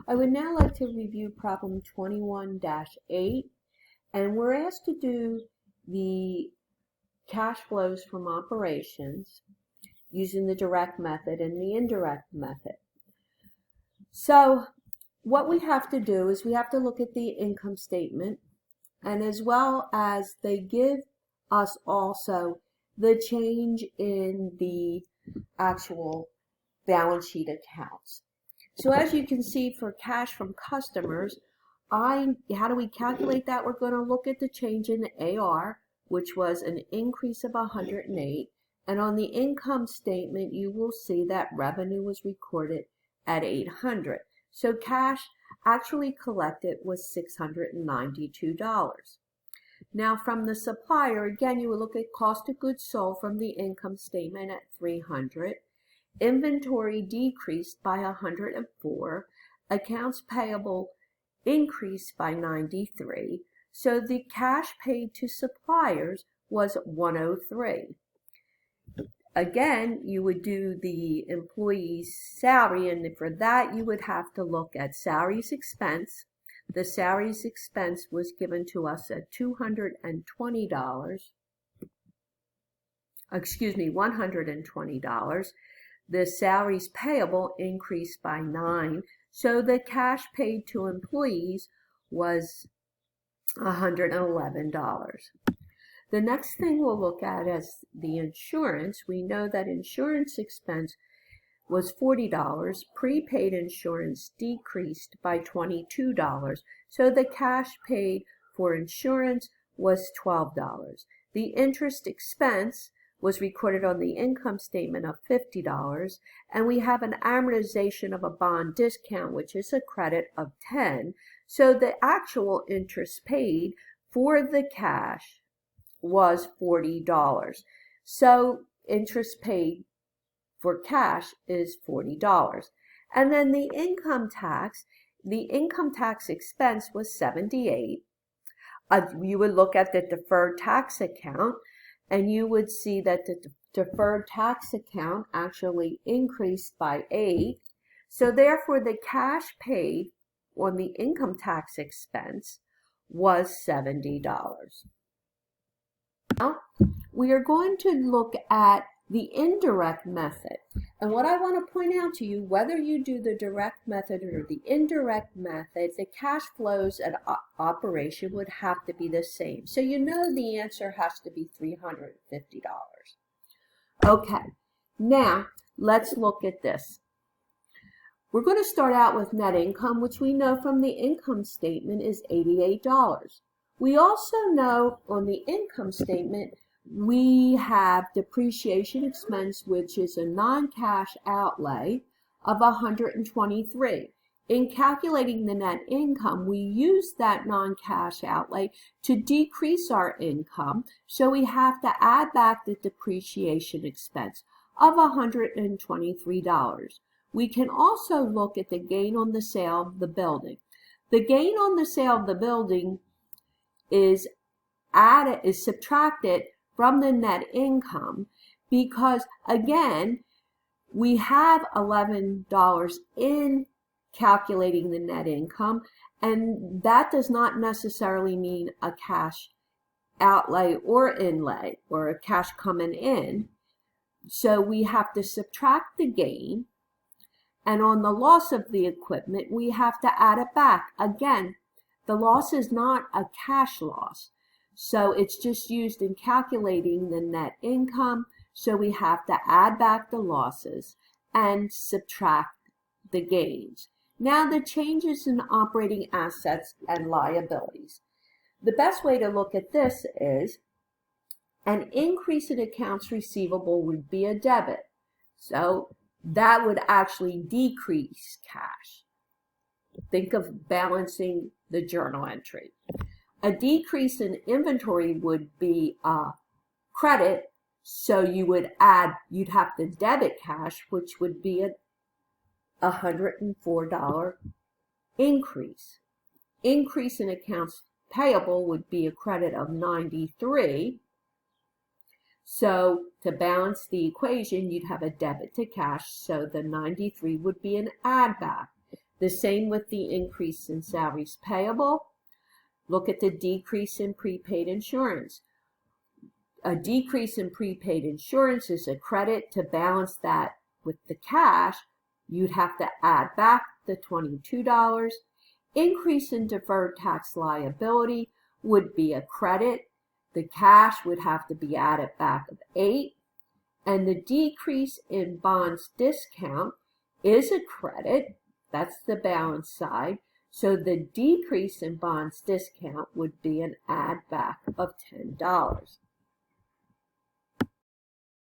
I would now like to review problem 21-8, and we're asked to do the cash flows from operations using the direct method and the indirect method. So what we have to do is we have to look at the income statement, and as well as they give us also the change in the actual balance sheet accounts. So as you can see, for cash from customers, how do we calculate that? We're going to look at the change in the AR, which was an increase of 108. And on the income statement, you will see that revenue was recorded at 800. So cash actually collected was $692. Now from the supplier, again, you will look at cost of goods sold from the income statement at 300. Inventory decreased by 104. Accounts payable increased by 93. So the cash paid to suppliers was 103. Again, you would do the employee's salary, and for that you would have to look at salaries expense. The salaries expense was given to us at $120. The salaries payable increased by 9, so the cash paid to employees was $111. The next thing we'll look at is the insurance. We know that insurance expense was $40. Prepaid insurance decreased by $22, so the cash paid for insurance was $12. The interest expense was recorded on the income statement of $50, and we have an amortization of a bond discount, which is a credit of 10. So the actual interest paid for the cash was $40. So interest paid for cash is $40. And then the income tax expense was $78. You would look at the deferred tax account, and you would see that the deferred tax account actually increased by 8. So therefore, the cash paid on the income tax expense was $70. Now, we are going to look at the indirect method. And what I want to point out to you, whether you do the direct method or the indirect method, the cash flows at operation would have to be the same. So you know the answer has to be $350. Okay, now let's look at this. We're going to start out with net income, which we know from the income statement is $88. We also know on the income statement we have depreciation expense, which is a non-cash outlay of 123. In calculating the net income, we use that non-cash outlay to decrease our income, so we have to add back the depreciation expense of $123. We can also look at the gain on the sale of the building. The gain on the sale of the building is subtracted from the net income because, again, we have $11 in calculating the net income, and that does not necessarily mean a cash outlay or inlay or a cash coming in. So we have to subtract the gain, and on the loss of the equipment, we have to add it back. Again, the loss is not a cash loss. So it's just used in calculating the net income. So we have to add back the losses and subtract the gains. Now the changes in operating assets and liabilities. The best way to look at this is an increase in accounts receivable would be a debit. So that would actually decrease cash. Think of balancing the journal entry. A decrease in inventory would be a credit, so you'd have to debit cash, which would be a $104 increase. Increase in accounts payable would be a credit of 93. So to balance the equation, you'd have a debit to cash, so the 93 would be an add back. The same with the increase in salaries payable. Look at the decrease in prepaid insurance. A decrease in prepaid insurance is a credit. To balance that with the cash, you'd have to add back the $22. Increase in deferred tax liability would be a credit. The cash would have to be added back of $8. And the decrease in bonds discount is a credit. That's the balance side. So the decrease in bonds discount would be an add back of $10.